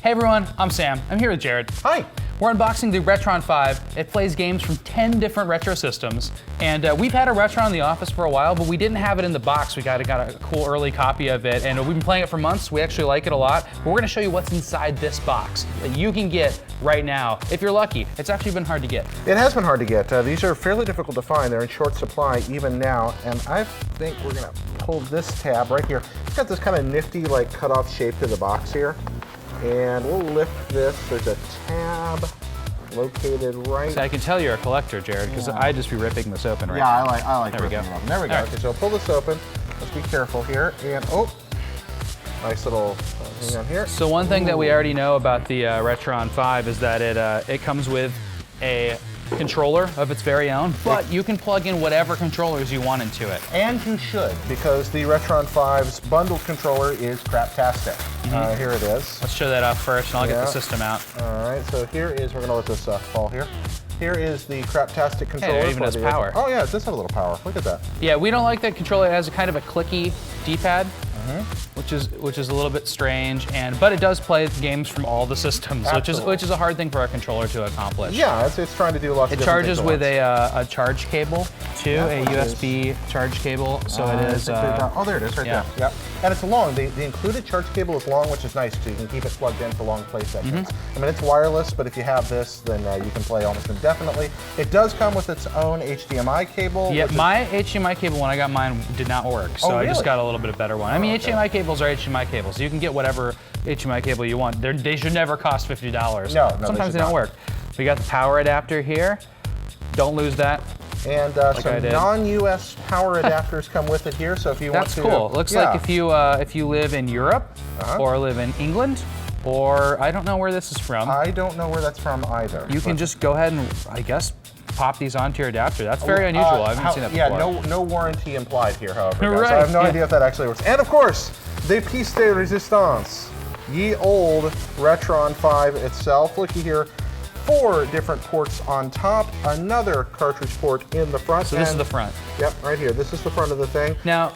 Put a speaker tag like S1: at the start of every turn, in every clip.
S1: Hey everyone, I'm Sam. I'm here with Jared.
S2: Hi.
S1: We're unboxing the Retron 5. It plays games from 10 different retro systems. And we've had a Retron in the office for a while, but we didn't have it in the box. We got a cool early copy of it, and we've been playing it for months. We actually like it a lot. But we're gonna show you what's inside this box that you can get right now. If you're lucky, it's actually been hard to get.
S2: It has been hard to get. These are fairly difficult to find. They're in short supply even now. And I think we're gonna pull this tab right here. It's got this kind of nifty, like cut-off shape to the box here. And we'll lift this. There's a tab located right.
S1: So I can tell you're a collector, Jared, because I'd just be ripping this open right
S2: now.
S1: now.
S2: Yeah, I like
S1: there we go.
S2: There we go.
S1: All right.
S2: Okay, so pull this open. Let's be careful here. And oh, nice little thing on here.
S1: So one thing that we already know about the Retron 5 is that it comes with a controller of its very own, but you can plug in whatever controllers you want into it.
S2: And you should, because the Retron 5's bundled controller is craptastic. Here it is.
S1: Let's show that off first, and I'll get the system out.
S2: All right, so here is, we're gonna let this fall here. Here is the craptastic controller.
S1: Hey, it even has power.
S2: Oh yeah, it does have a little power. Look at that.
S1: Yeah, we don't like that controller. It has a kind of a clicky D-pad, which is a little bit strange, but it does play games from all the systems, which is a hard thing for our controller to accomplish.
S2: Yeah, it's trying to do lots of different things.
S1: It charges with a charge cable too, a USB charge cable. So it is.
S2: Oh, there it is, right there. Yep. And it's long. The included charge cable is long, which is nice because you can keep it plugged in for long play sessions. I mean, it's wireless, but if you have this, then you can play almost indefinitely. It does come with its own HDMI cable.
S1: Yeah, my HDMI cable when I got mine did not work, so I just got a little bit of better one. I mean, HDMI cables are HDMI cables. You can get whatever HDMI cable you want. They should never cost $50.
S2: No,
S1: sometimes they don't work. We got the power adapter here. Don't lose that.
S2: And some non-US power adapters come with it here. So if you want to,
S1: that's cool. Looks like if you live in Europe or live in England, or I don't know where this is from.
S2: I don't know where that's from either.
S1: You can just go ahead and, I guess, pop these onto your adapter. That's very unusual. I haven't seen that before.
S2: Yeah, no warranty implied here, however.
S1: Right.
S2: So I have no idea if that actually works. And of course, the piece de resistance, ye old Retron 5 itself. Looky here. 4 different ports on top, another cartridge port in the front.
S1: So this is the front.
S2: Yep, right here. This is the front of the thing.
S1: Now,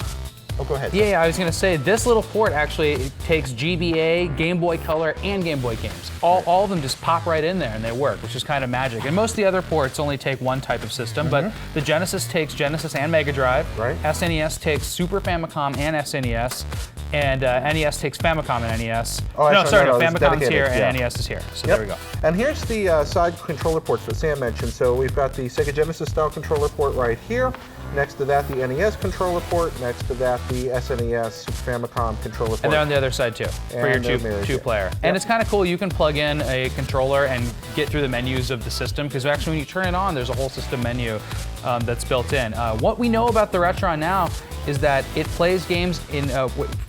S2: oh, go ahead.
S1: Yeah, I was gonna say, this little port actually takes GBA, Game Boy Color, and Game Boy games. All of them just pop right in there and they work, which is kind of magic. And most of the other ports only take one type of system, but the Genesis takes Genesis and Mega Drive.
S2: Right.
S1: SNES takes Super Famicom and SNES. And NES takes Famicom and NES.
S2: Oh,
S1: no, sorry,
S2: no,
S1: Famicom's here and NES is here. So there we go.
S2: And here's the side controller ports that Sam mentioned. So we've got the Sega Genesis style controller port right here. Next to that, the NES controller port. Next to that, the SNES Super Famicom controller port.
S1: And they're on the other side too, for your two-player. And it's kind of cool, you can plug in a controller and get through the menus of the system, because actually when you turn it on, there's a whole system menu that's built in. What we know about the Retron now is that it plays games in,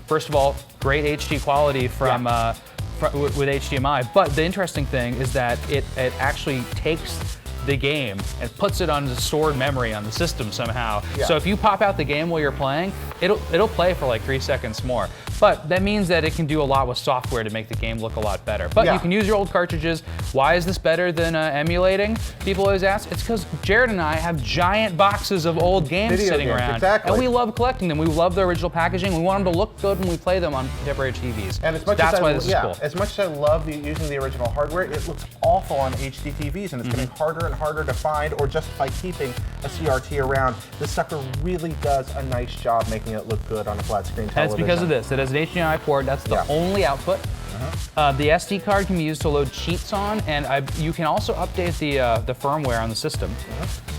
S1: first of all, great HD quality from with HDMI, but the interesting thing is that it actually takes the game and puts it on the stored memory on the system somehow. So if you pop out the game while you're playing, it'll play for like 3 seconds more. But that means that it can do a lot with software to make the game look a lot better. But you can use your old cartridges. Why is this better than emulating? People always ask. It's because Jared and I have giant boxes of old games sitting around. And we love collecting them. We love the original packaging. We want them to look good when we play them on contemporary TVs.
S2: And as much
S1: that's why this is cool.
S2: As much as I love using the original hardware, it looks awful on HD TVs, and it's getting harder and harder to find, or just by keeping a CRT around. This sucker really does a nice job making it look good on a flat screen television.
S1: And it's because of this. It has an HDMI port. That's the only output. The SD card can be used to load cheats on, and you can also update the firmware on the system.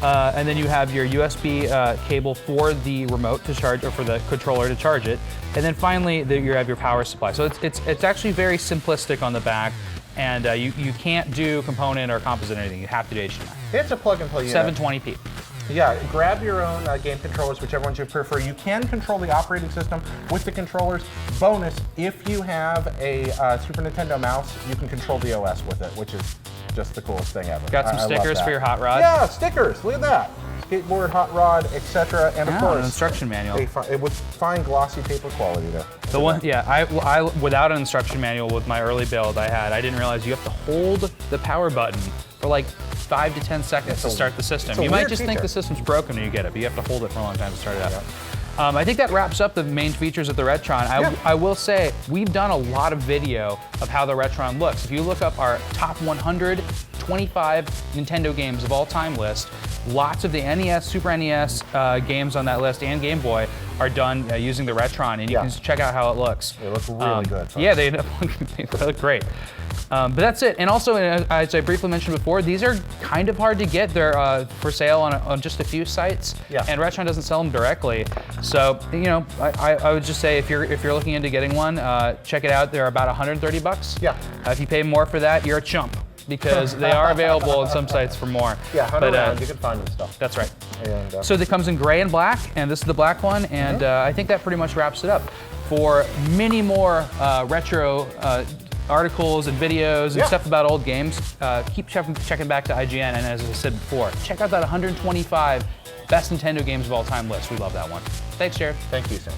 S1: And then you have your USB cable for the remote to charge, or for the controller to charge it. And then finally, you have your power supply. So it's actually very simplistic on the back. And you can't do component or composite or anything. You have to do HDMI.
S2: It's a plug-and-play unit.
S1: 720p.
S2: Yeah, grab your own game controllers, whichever ones you prefer. You can control the operating system with the controllers. Bonus, if you have a Super Nintendo mouse, you can control the OS with it, which is just the coolest thing ever.
S1: Got some stickers for your hot rod?
S2: Yeah, stickers. Look at that. Skateboard, hot rod, etc. And of course,
S1: an instruction manual.
S2: It was fine glossy paper quality though.
S1: The one, I without an instruction manual with my early build I didn't realize you have to hold the power button for like 5 to 10 seconds to start the system. You might just think the system's broken when you get it, but you have to hold it for a long time to start it up. I think that wraps up the main features of the Retron. I will say, we've done a lot of video of how the Retron looks. If you look up our top 125 Nintendo games of all time list, lots of the NES, Super NES games on that list and Game Boy are done using the Retron, and you can just check out how it looks.
S2: They look really good. Folks.
S1: Yeah, they look great. But that's it. And also, as I briefly mentioned before, these are kind of hard to get. They're for sale on just a few sites, and Retron doesn't sell them directly. So, you know, I would just say if you're looking into getting one, check it out. They're about 130 bucks.
S2: Yeah.
S1: If you pay more for that, you're a chump, because they are available on some sites for more.
S2: Yeah, hunt around, you can find them stuff.
S1: That's right.
S2: And,
S1: so it comes in gray and black, and this is the black one, and I think that pretty much wraps it up. For many more retro articles and videos and stuff about old games, keep checking back to IGN, and as I said before, check out that 125 best Nintendo games of all time list. We love that one. Thanks, Jared.
S2: Thank you, Sam.